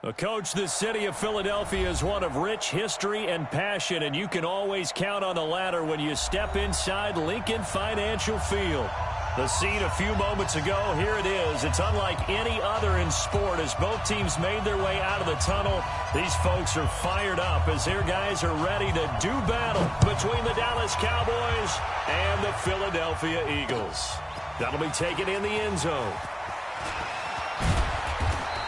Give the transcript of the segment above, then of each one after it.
Well, Coach, the city of Philadelphia is one of rich history and passion, and you can always count on the latter when you step inside Lincoln Financial Field. The scene a few moments ago, here it is. It's unlike any other in sport as both teams made their way out of the tunnel. These folks are fired up as their guys are ready to do battle between the Dallas Cowboys and the Philadelphia Eagles. That'll be taken in the end zone.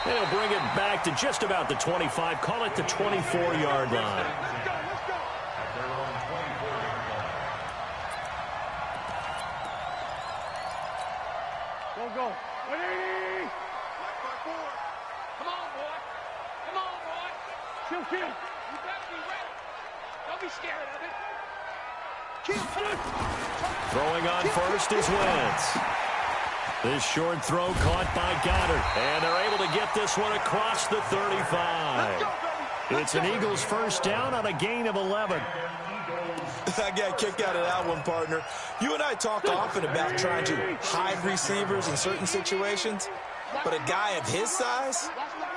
They'll bring it back to just about the 25, call it the 24-yard line. Go. Ready? Come on, boy. Come on, boy. Kill. You better be ready. Don't be scared of it. Kill. Throwing on first is Wentz. This short throw caught by Goddard. And they're able to get this one across the 35. It's an Eagles first down on a gain of 11. I got a kick out of that one, partner. You and I talk often about trying to hide receivers in certain situations, but a guy of his size,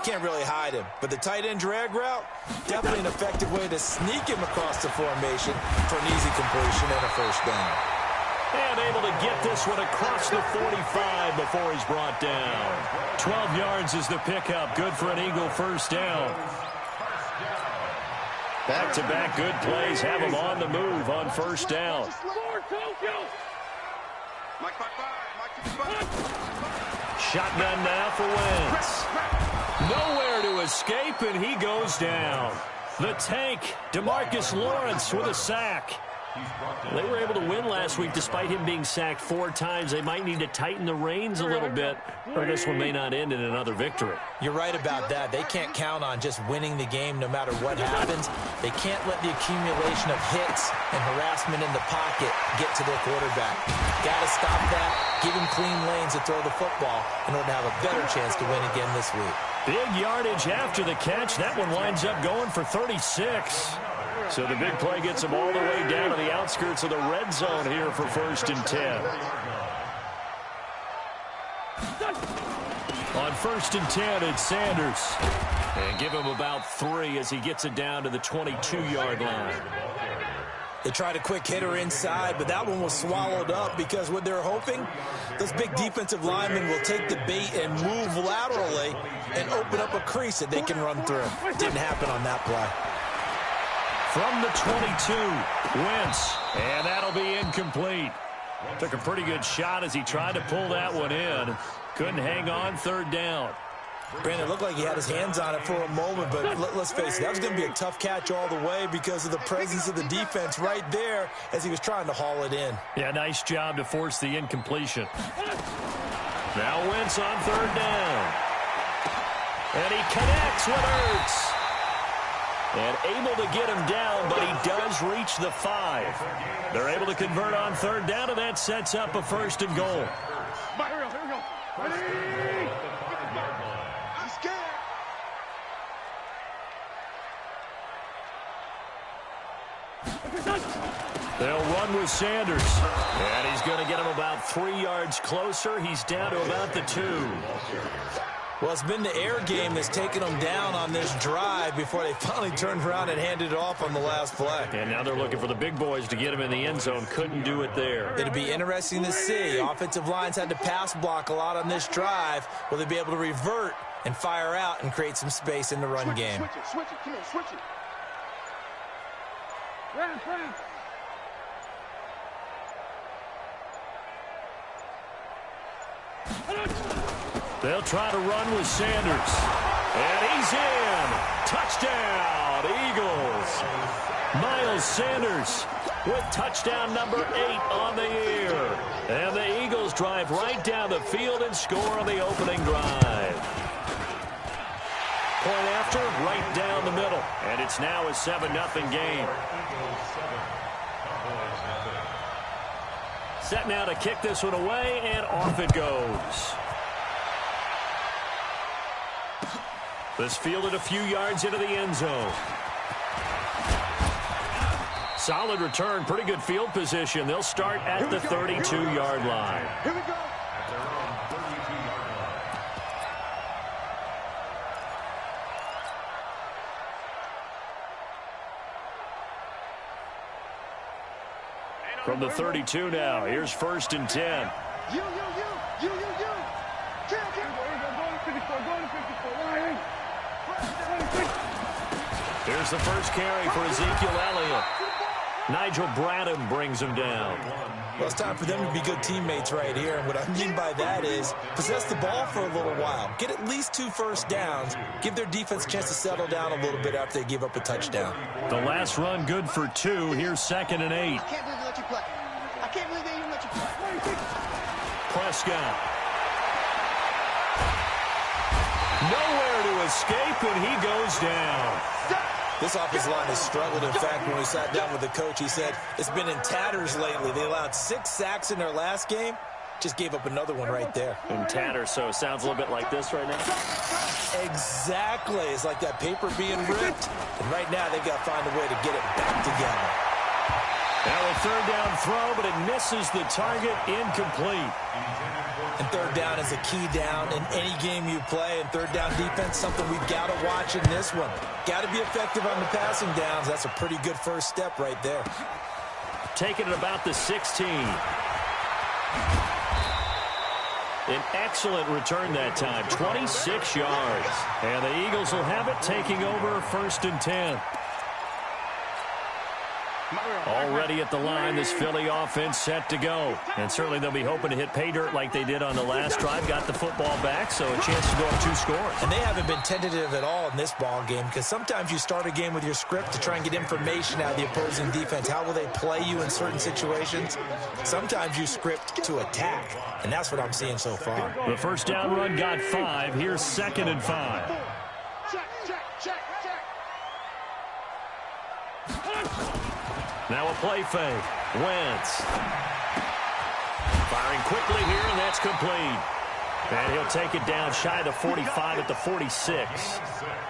can't really hide him. But the tight end drag route, definitely an effective way to sneak him across the formation for an easy completion and a first down. And able to get this one across the 45 before he's brought down. 12 yards is the pickup. Good for an Eagle first down. Back-to-back good plays have him on the move on first down. Shotgun now for Wentz. Nowhere to escape, and he goes down. The tank, DeMarcus Lawrence with a sack. They were able to win last week despite him being sacked 4 times. They might need to tighten the reins a little bit, or this one may not end in another victory. You're right about that. They can't count on just winning the game no matter what happens. They can't let the accumulation of hits and harassment in the pocket get to their quarterback. Got to stop that, give him clean lanes to throw the football in order to have a better chance to win again this week. Big yardage after the catch. That one winds up going for 36. So the big play gets them all the way down to the outskirts of the red zone here for 1st and 10. On 1st and 10, it's Sanders. And give him about 3 as he gets it down to the 22-yard line. They tried a quick hitter inside, but that one was swallowed up because what they're hoping, those big defensive linemen will take the bait and move laterally and open up a crease that they can run through. Didn't happen on that play. From the 22, Wentz, and that'll be incomplete. Took a pretty good shot as he tried to pull that one in. Couldn't hang on, 3rd down. Brandon, it looked like he had his hands on it for a moment, but let's face it, that was going to be a tough catch all the way because of the presence of the defense right there as he was trying to haul it in. Yeah, nice job to force the incompletion. Now Wentz on 3rd down. And he connects with Ertz. And able to get him down, but he does reach the 5. They're able to convert on 3rd down, and that sets up a 1st and goal. Here we go. Ready? I'm scared. They'll run with Sanders. And he's going to get him about 3 yards closer. He's down to about the 2. Well, it's been the air game that's taken them down on this drive before they finally turned around and handed it off on the last play. And now they're looking for the big boys to get him in the end zone. Couldn't do it there. It'll be interesting to see. Offensive lines had to pass block a lot on this drive. Will they be able to revert and fire out and create some space in the run game? Switch it. Come on, switch it. Ram. They'll try to run with Sanders. And he's in. Touchdown, Eagles. Miles Sanders with touchdown number 8 on the year. And the Eagles drive right down the field and score on the opening drive. Point after, right down the middle. And it's now a 7-0 game. Set now to kick this one away, and off it goes. This fielded a few yards into the end zone. Solid return, pretty good field position. They'll start at the 32-yard line. Here we go. From the 32 now, here's 1st and 10. You. Here's the first carry for Ezekiel Elliott. Nigel Bradham brings him down. Well, it's time for them to be good teammates right here. And what I mean by that is possess the ball for a little while. Get at least 2 first downs. Give their defense a chance to settle down a little bit after they give up a touchdown. The last run good for 2. Here's 2nd and 8. I can't believe they let you play. I can't believe they even let you play. Prescott. Nowhere to escape, and he goes down. This offensive line has struggled. In fact, when we sat down with the coach, he said it's been in tatters lately. They allowed 6 sacks in their last game. Just gave up another one right there. In tatters, so it sounds a little bit like this right now. Exactly. It's like that paper being ripped. And right now, they've got to find a way to get it back together. Now a 3rd down throw, but it misses the target, incomplete. And 3rd down is a key down in any game you play. And 3rd down defense, something we've got to watch in this one. Got to be effective on the passing downs. That's a pretty good first step right there. Taking it about the 16. An excellent return that time, 26 yards. And the Eagles will have it, taking over 1st and 10. Already at the line, this Philly offense set to go. And certainly they'll be hoping to hit pay dirt like they did on the last drive. Got the football back, so a chance to go up 2 scores. And they haven't been tentative at all in this ball game, because sometimes you start a game with your script to try and get information out of the opposing defense. How will they play you in certain situations? Sometimes you script to attack, and that's what I'm seeing so far. The 1st down run got 5. Here's 2nd and 5. Now a play fake. Wentz. Firing quickly here, and that's complete. And he'll take it down shy of the 45 at the 46.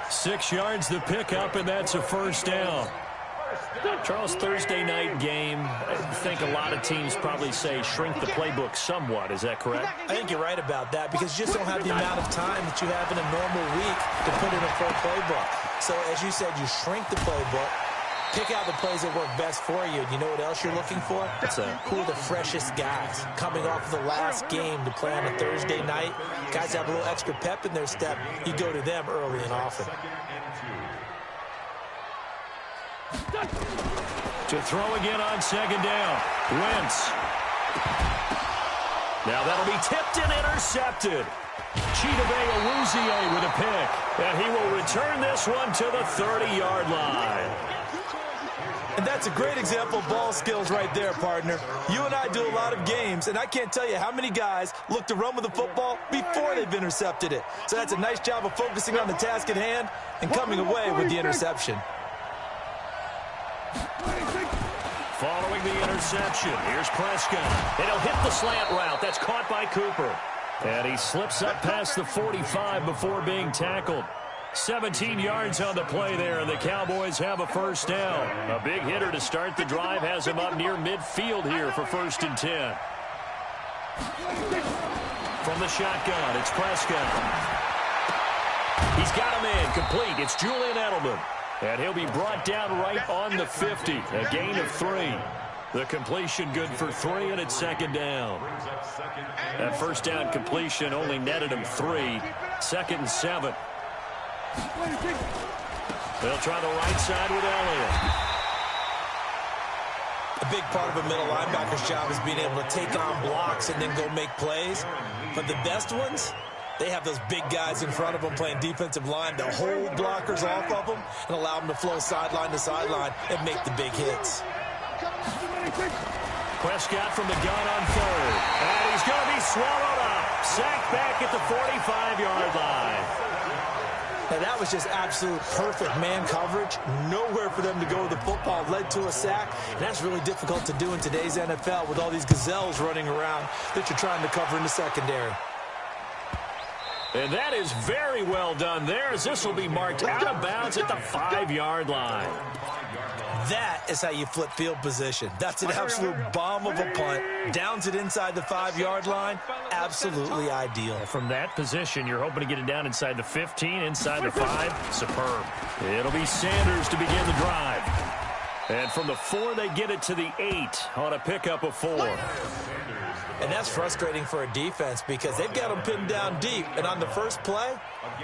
6 yards the pickup, and that's a 1st down. Charles, Thursday night game, I think a lot of teams probably say shrink the playbook somewhat. Is that correct? I think you're right about that, because you just don't have the amount of time that you have in a normal week to put in a full playbook. So, as you said, you shrink the playbook. Pick out the plays that work best for you. And you know what else you're looking for? Who are the freshest guys coming off of the last game to play on a Thursday night? Guys have a little extra pep in their step. You go to them early and often. To throw again on 2nd down. Wentz. Now that'll be tipped and intercepted. Chidobe Awuzie with a pick. And he will return this one to the 30-yard line. And that's a great example of ball skills right there, partner. You and I do a lot of games, and I can't tell you how many guys look to run with the football before they've intercepted it. So that's a nice job of focusing on the task at hand and coming away with the interception. Following the interception, here's Prescott. And he'll hit the slant route. That's caught by Cooper. And he slips up past the 45 before being tackled. 17 yards on the play there, and the Cowboys have a 1st down. A big hitter to start the drive has him up near midfield here for 1st and 10. From the shotgun, it's Prescott. He's got him in, complete. It's Julian Edelman. And he'll be brought down right on the 50, a gain of 3. The completion good for 3, and it's 2nd down. That 1st down completion only netted him 3. 2nd and 7. They'll try the right side with Elliott. A big part of a middle linebacker's job is being able to take on blocks and then go make plays. But the best ones, they have those big guys in front of them playing defensive line to hold blockers off of them and allow them to flow sideline to sideline and make the big hits. Prescott from the gun on 3rd. And he's going to be swallowed up. Sacked back at the 45-yard line. Now, that was just absolute perfect man coverage. Nowhere for them to go with the football. Led to a sack. And that's really difficult to do in today's NFL with all these gazelles running around that you're trying to cover in the secondary. And that is very well done there, as this will be marked out of bounds at the 5-yard line. That is how you flip field position. That's an absolute bomb of a punt. Downs it inside the 5-yard line. Absolutely ideal. From that position, you're hoping to get it down inside the 15, inside the 5. Superb. It'll be Sanders to begin the drive. And from the 4, they get it to the 8 on a pickup of 4. And that's frustrating for a defense because they've got them pinned down deep. And on the first play,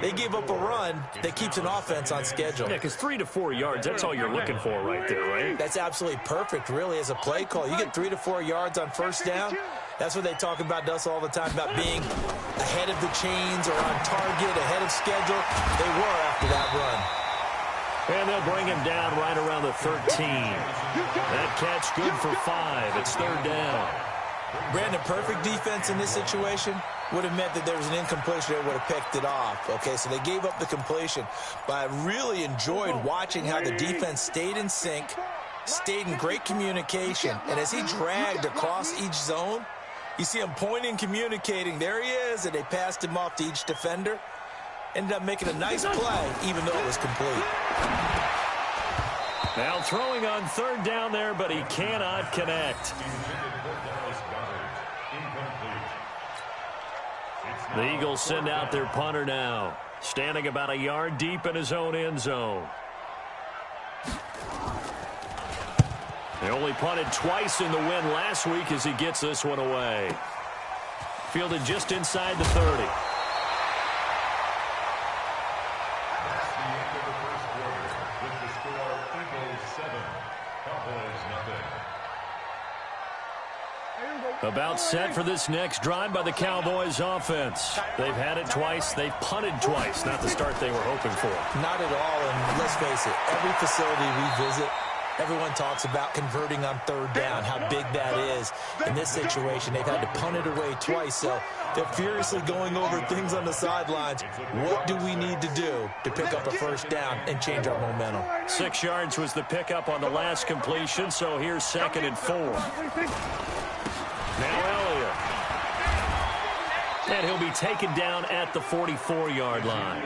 they gave up a run that keeps an offense on schedule. Yeah, because 3 to 4 yards, that's all you're looking for right there, right? That's absolutely perfect, really, as a play call. You get 3 to 4 yards on first down. That's what they talk about us all the time, about being ahead of the chains or on target, ahead of schedule. They were after that run. And they'll bring him down right around the 13. That catch good for 5. It's 3rd down. Brandon, perfect defense in this situation would have meant that there was an incompletion. They would have picked it off. Okay, so they gave up the completion. But I really enjoyed watching how the defense stayed in sync, stayed in great communication. And as he dragged across each zone, you see him pointing, communicating. There he is, and they passed him off to each defender. Ended up making a nice play, even though it was complete. Now throwing on 3rd down there, but he cannot connect. The Eagles send out their punter now, standing about a yard deep in his own end zone. They only punted twice in the win last week as he gets this one away. Fielded just inside the 30. About set for this next drive by the Cowboys offense. They've had it twice. They've punted twice. Not the start they were hoping for. Not at all, and let's face it, every facility we visit, everyone talks about converting on 3rd down, how big that is. In this situation, they've had to punt it away twice, so they're furiously going over things on the sidelines. What do we need to do to pick up a 1st down and change our momentum? 6 yards was the pickup on the last completion, so here's 2nd and 4. Now Elliott. And he'll be taken down at the 44-yard line.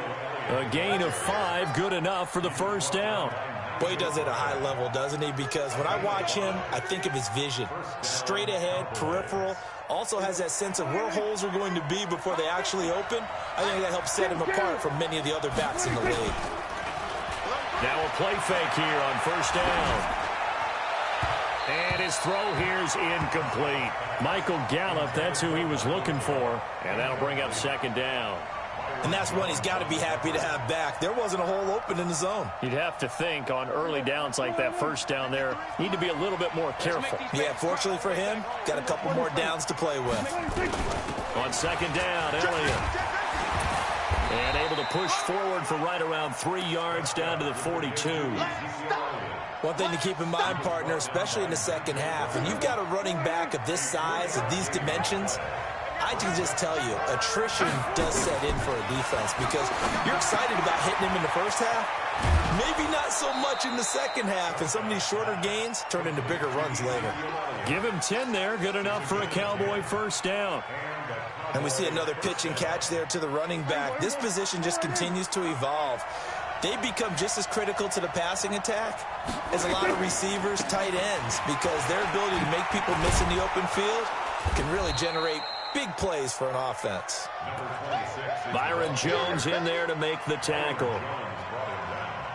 A gain of 5, good enough for the 1st down. Boy, he does it at a high level, doesn't he? Because when I watch him, I think of his vision. Straight ahead, peripheral. Also has that sense of where holes are going to be before they actually open. I think that helps set him apart from many of the other backs in the league. Now a play fake here on 1st down. And his throw here's incomplete. Michael Gallup, that's who he was looking for. And that'll bring up 2nd down. And that's one he's got to be happy to have back. There wasn't a hole open in the zone. You'd have to think on early downs like that 1st down there, need to be a little bit more careful. Yeah, fortunately for him, got a couple more downs to play with. On 2nd down, Elliott. And able to push forward for right around 3 yards down to the 42. One thing to keep in mind, partner, especially in the second half, and you've got a running back of this size, of these dimensions, I can just tell you, attrition does set in for a defense because you're excited about hitting him in the first half. Maybe not so much in the second half, and some of these shorter gains turn into bigger runs later. Give him 10 there, good enough for a Cowboy 1st down. And we see another pitch and catch there to the running back. This position just continues to evolve. They become just as critical to the passing attack as a lot of receivers, tight ends, because their ability to make people miss in the open field can really generate big plays for an offense. Byron Jones in there to make the tackle.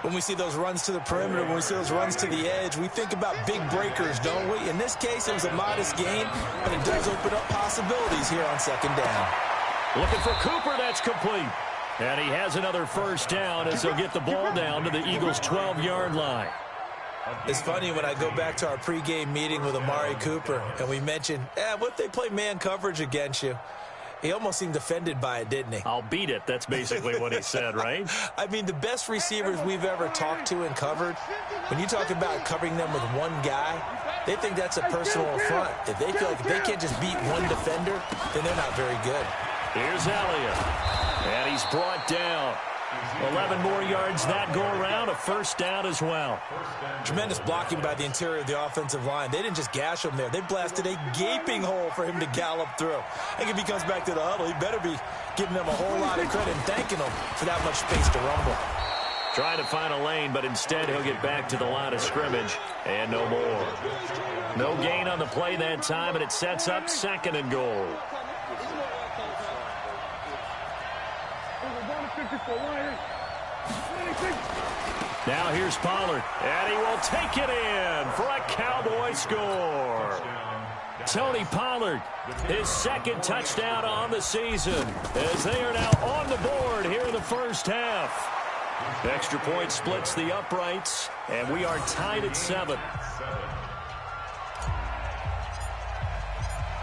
When we see those runs to the perimeter, when we see those runs to the edge, we think about big breakers, don't we? In this case, it was a modest gain, but it does open up possibilities here on 2nd down. Looking for Cooper, that's complete. And he has another 1st down as they'll get the ball down to the Eagles' 12-yard line. It's funny when I go back to our pregame meeting with Amari Cooper, and we mentioned, what if they play man coverage against you? He almost seemed offended by it, didn't he? I'll beat it. That's basically what he said, right? I mean, the best receivers we've ever talked to and covered, when you talk about covering them with one guy, they think that's a personal affront. If they feel like if they can't just beat one defender, then they're not very good. Here's Elliott. And he's brought down. 11 more yards that go around, a 1st down as well. Tremendous blocking by the interior of the offensive line. They didn't just gash him there. They blasted a gaping hole for him to gallop through. I think if he comes back to the huddle, he better be giving them a whole lot of credit and thanking them for that much space to rumble. Trying to find a lane, but instead he'll get back to the line of scrimmage and no more. No gain on the play that time, and it sets up 2nd and goal. Now here's Pollard, and he will take it in for a Cowboy score. Tony Pollard, his second touchdown on the season, as they are now on the board here in the first half. Extra point splits the uprights, and we are tied at 7.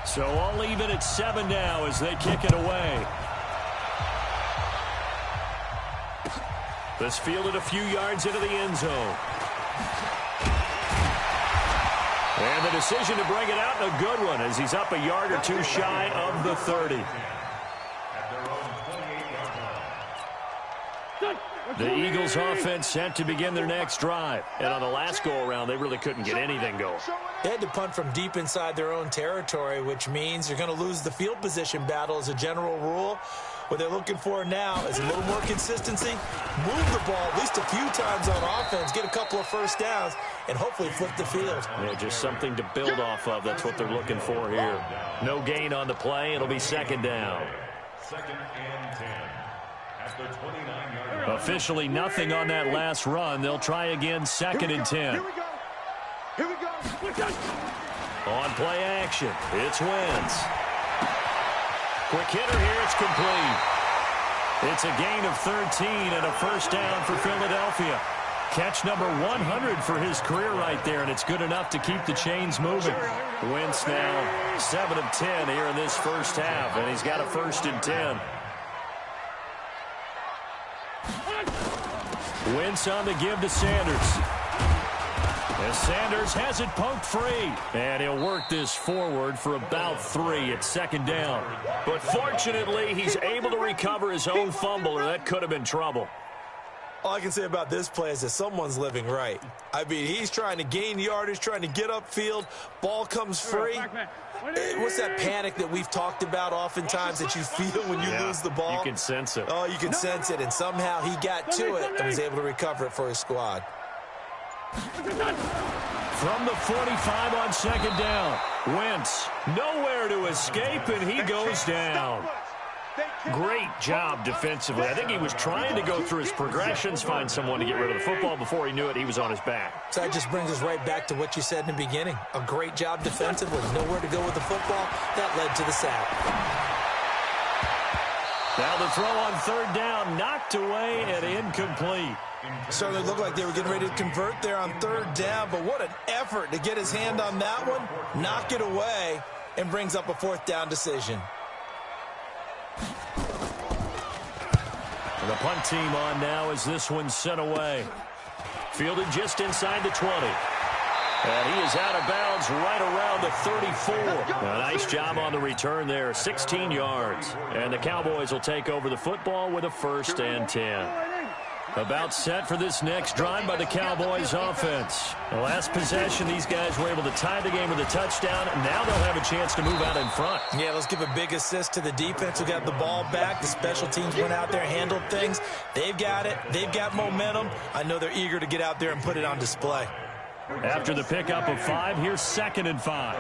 So all even at 7 now as they kick it away. This fielded a few yards into the end zone. And the decision to bring it out, and a good one, as he's up a yard or two shy of the 30. The Eagles offense set to begin their next drive. And on the last go-around, they really couldn't get anything going. They had to punt from deep inside their own territory, which means you're going to lose the field position battle as a general rule. What they're looking for now is a little more consistency, move the ball at least a few times on offense, get a couple of first downs, and hopefully flip the field. Yeah, just something to build off of. That's what they're looking for here. No gain on the play. It'll be second down. Second and 10. At the 29-yard line. Officially nothing on that last run. They'll try again, second and 10. Here we go. Here we go. On play action, it's Wentz. Quick hitter here, it's complete. It's a gain of 13 and a first down for Philadelphia. Catch number 100 for his career right there, and it's good enough to keep the chains moving. Wentz now 7 of 10 here in this first half, and he's got a first and 10. Wentz on the give to Sanders. As Sanders has it poked free. And he'll work this forward for about 3 at second down. But fortunately, he's able to recover his own fumble, or that could have been trouble. All I can say about this play is that someone's living right. I mean, he's trying to gain yardage, trying to get upfield. Ball comes free. What's that panic that we've talked about oftentimes that you feel when you lose the ball? You can sense it. Oh, you can sense it, and somehow he got to it and was able to recover it for his squad. From the 45 on second down, Wentz nowhere to escape, and he goes down. Great job defensively. I think he was trying to go through his progressions, find someone to get rid of the football. Before he knew it, he was on his back. So that just brings us right back to what you said in the beginning. A great job defensively. Nowhere to go with the football. That led to the sack. Now the throw on third down, knocked away and incomplete. Certainly looked like they were getting ready to convert there on third down, but what an effort to get his hand on that one, knock it away, and brings up a fourth down decision. The punt team on now as this one's sent away. Fielded just inside the 20. And he is out of bounds right around the 34. A nice job on the return there, 16 yards. And the Cowboys will take over the football with a first and 10. About set for this next drive by the Cowboys offense. The last possession, these guys were able to tie the game with a touchdown, and now they'll have a chance to move out in front. Yeah, let's give a big assist to the defense who got the ball back. The special teams went out there, handled things. They've got it. They've got momentum. I know they're eager to get out there and put it on display. After the pickup of 5, here's second and 5.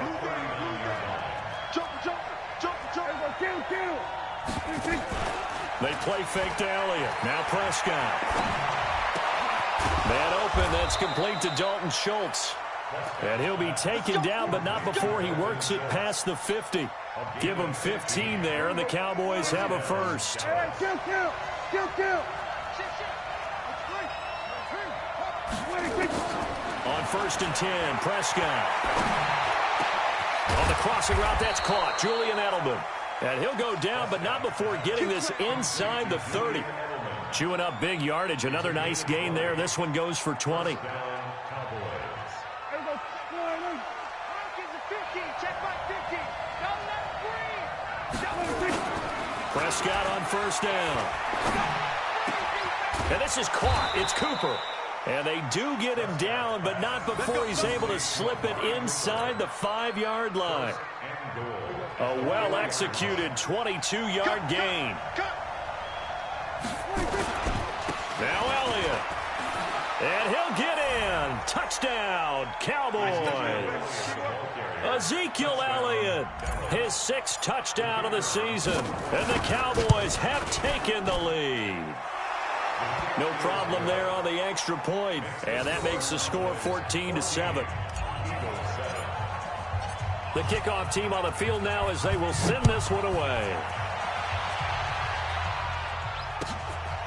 They play fake to Elliott. Now Prescott. Man open. That's complete to Dalton Schultz. And he'll be taken down, but not before he works it past the 50. Give him 15 there, and the Cowboys have a first. On first and 10, Prescott. On the crossing route, that's caught. Julian Edelman. And he'll go down, but not before getting this inside the 30. Chewing up big yardage. Another nice gain there. This one goes for 20. Prescott on first down. And this is caught. It's Cooper. And they do get him down, but not before he's able to slip it inside the 5-yard line. A well-executed 22-yard gain. Now Elliott. And he'll get in. Touchdown, Cowboys. Ezekiel Elliott, his 6th touchdown of the season. And the Cowboys have taken the lead. No problem there on the extra point, and that makes the score 14-7. The kickoff team on the field now as they will send this one away.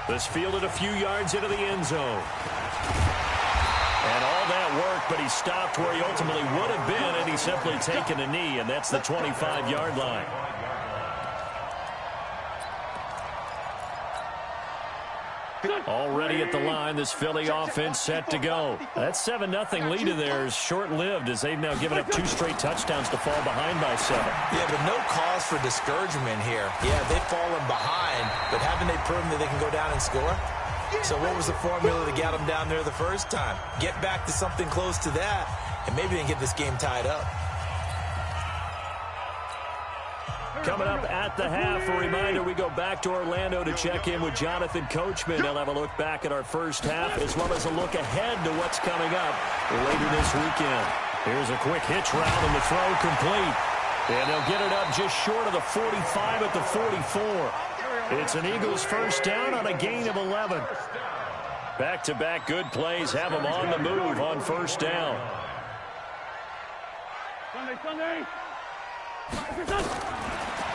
This fielded a few yards into the end zone. And all that work, but he stopped where he ultimately would have been had he simply taken a knee, and that's the 25-yard line. Already at the line, this Philly offense set to go. That 7-0 lead of theirs short-lived as they've now given up 2 straight touchdowns to fall behind by 7. Yeah, but no cause for discouragement here. Yeah, they've fallen behind, but haven't they proven that they can go down and score? So what was the formula to get them down there the first time? Get back to something close to that, and maybe they can get this game tied up. Coming up at the half, a reminder, we go back to Orlando to check in with Jonathan Coachman. They'll have a look back at our first half as well as a look ahead to what's coming up later this weekend. Here's a quick hitch route and the throw complete. And they'll get it up just short of the 45 at the 44. It's an Eagles first down on a gain of 11. Back-to-back good plays have them on the move on first down. Sunday.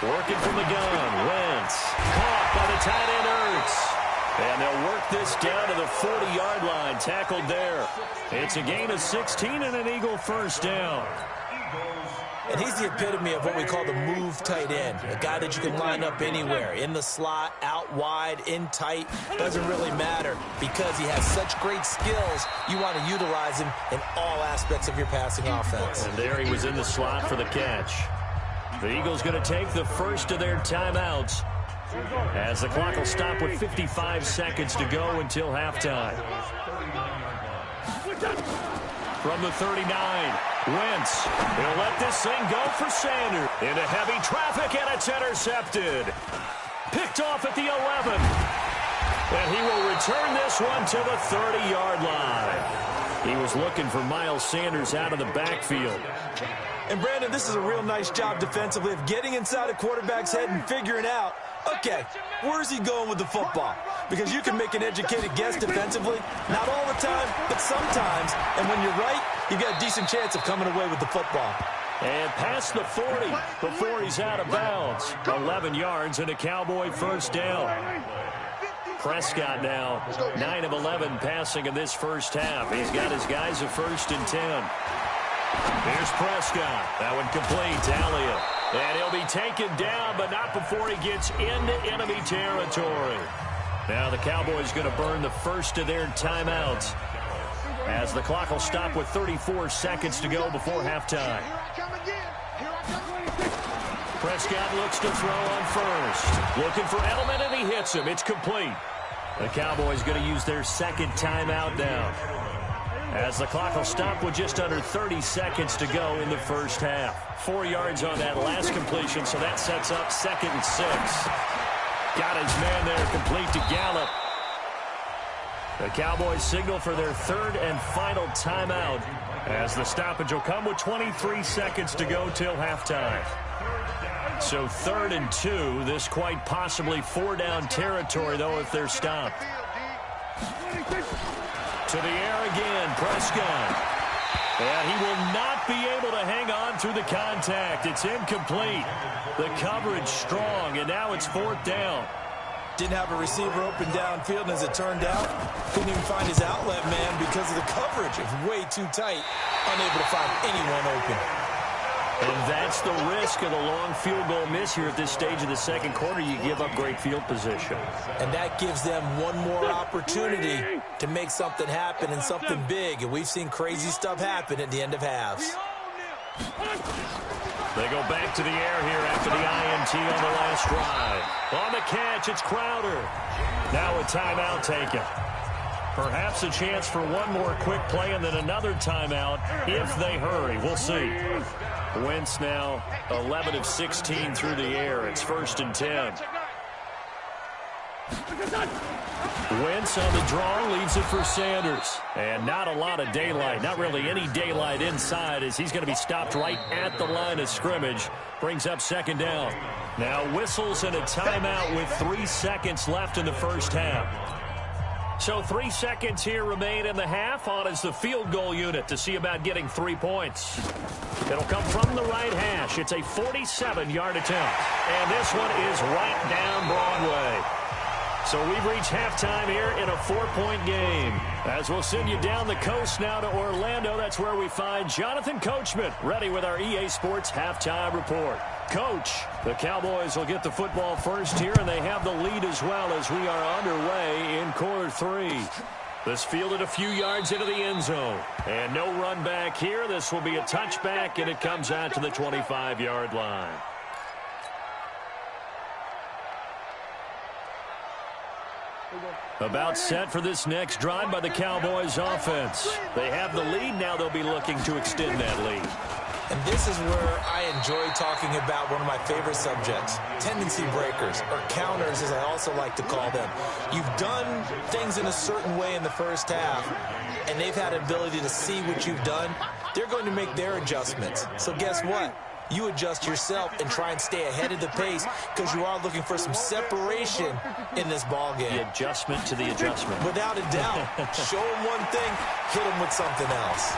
Working from the gun, Wentz. Caught by the tight end, Ertz. And they'll work this down to the 40-yard line, tackled there. It's a gain of 16 and an Eagle first down. And he's the epitome of what we call the move tight end. A guy that you can line up anywhere, in the slot, out wide, in tight. Doesn't really matter because he has such great skills. You want to utilize him in all aspects of your passing offense. And there he was in the slot for the catch. The Eagles going to take the first of their timeouts as the clock will stop with 55 seconds to go until halftime. From the 39, Wentz. He'll let this thing go for Sanders. Into heavy traffic, and it's intercepted. Picked off at the 11. And he will return this one to the 30-yard line. He was looking for Miles Sanders out of the backfield. And, Brandon, this is a real nice job defensively of getting inside a quarterback's head and figuring out, okay, where's he going with the football? Because you can make an educated guess defensively, not all the time, but sometimes. And when you're right, you've got a decent chance of coming away with the football. And past the 40 before he's out of bounds. 11 yards and a Cowboy first down. Prescott now 9 of 11 passing in this first half. He's got his guys at 1st and 10. Here's Prescott. That one complete to Elliott. And he'll be taken down, but not before he gets into enemy territory. Now the Cowboys going to burn the first of their timeouts as the clock will stop with 34 seconds to go before halftime. Prescott looks to throw on first. Looking for Edelman, and he hits him. It's complete. The Cowboys going to use their second timeout now as the clock will stop with just under 30 seconds to go in the first half. 4 yards on that last completion, so that sets up 2nd and 6. Got his man there, complete to Gallup. The Cowboys signal for their 3rd and final timeout as the stoppage will come with 23 seconds to go till halftime. So 3rd and 2, this quite possibly 4-down territory, though, if they're stopped. To the air again, Prescott. And he will not be able to hang on through the contact. It's incomplete. The coverage strong, and now it's 4th down. Didn't have a receiver open downfield, and as it turned out, couldn't even find his outlet man because of the coverage. It was way too tight, unable to find anyone open. And that's the risk of the long field goal miss here at this stage of the second quarter. You give up great field position. And that gives them one more opportunity to make something happen and something big. And we've seen crazy stuff happen at the end of halves. They go back to the air here after the INT on the last drive. On the catch, it's Crowder. Now a timeout taken. Perhaps a chance for one more quick play and then another timeout if they hurry. We'll see. Wentz now 11 of 16 through the air. It's 1st and 10. Wentz on the draw, leaves it for Sanders. And not a lot of daylight, not really any daylight inside as he's going to be stopped right at the line of scrimmage. Brings up 2nd down. Now whistles and a timeout with 3 seconds left in the first half. So 3 seconds here remain in the half. On is the field goal unit to see about getting 3 points. It'll come from the right hash. It's a 47-yard attempt. And this one is right down Broadway. So we've reached halftime here in a 4-point game. As we'll send you down the coast now to Orlando, that's where we find Jonathan Coachman ready with our EA Sports halftime report. Coach, the Cowboys will get the football first here, and they have the lead as well as we are underway in quarter 3. This fielded a few yards into the end zone. And no run back here. This will be a touchback, and it comes out to the 25-yard line. About set for this next drive by the Cowboys offense. They have the lead. Now they'll be looking to extend that lead. And this is where I enjoy talking about one of my favorite subjects, tendency breakers, or counters as I also like to call them. You've done things in a certain way in the first half, and they've had an ability to see what you've done. They're going to make their adjustments. So guess what? You adjust yourself and try and stay ahead of the pace because you are looking for some separation in this ball game. The adjustment to the adjustment. Without a doubt. Show them one thing, hit them with something else.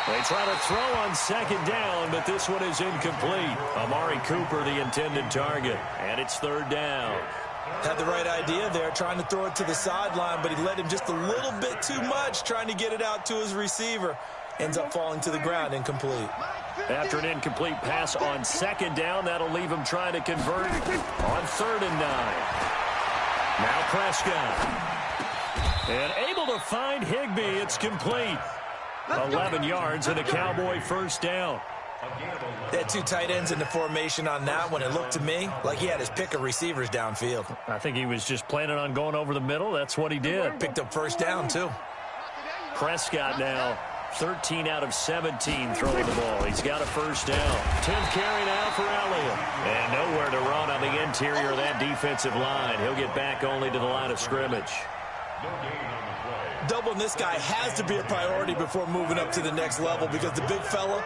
They try to throw on second down, but this one is incomplete. Amari Cooper, the intended target, and it's third down. Had the right idea there, trying to throw it to the sideline, but he led him just a little bit too much, trying to get it out to his receiver. Ends up falling to the ground, incomplete. After an incomplete pass on second down, that'll leave him trying to convert on 3rd and 9. Now Prescott. And able to find Higbee. It's complete. 11 yards and a Cowboy first down. They had 2 tight ends in the formation on that one. It looked to me like he had his pick of receivers downfield. I think he was just planning on going over the middle. That's what he did. Picked up first down, too. Prescott now 13 out of 17 throwing the ball. He's got a first down. 10th carry now for Elliott. And nowhere to run on the interior of that defensive line. He'll get back only to the line of scrimmage. Doubling this guy has to be a priority before moving up to the next level because the big fella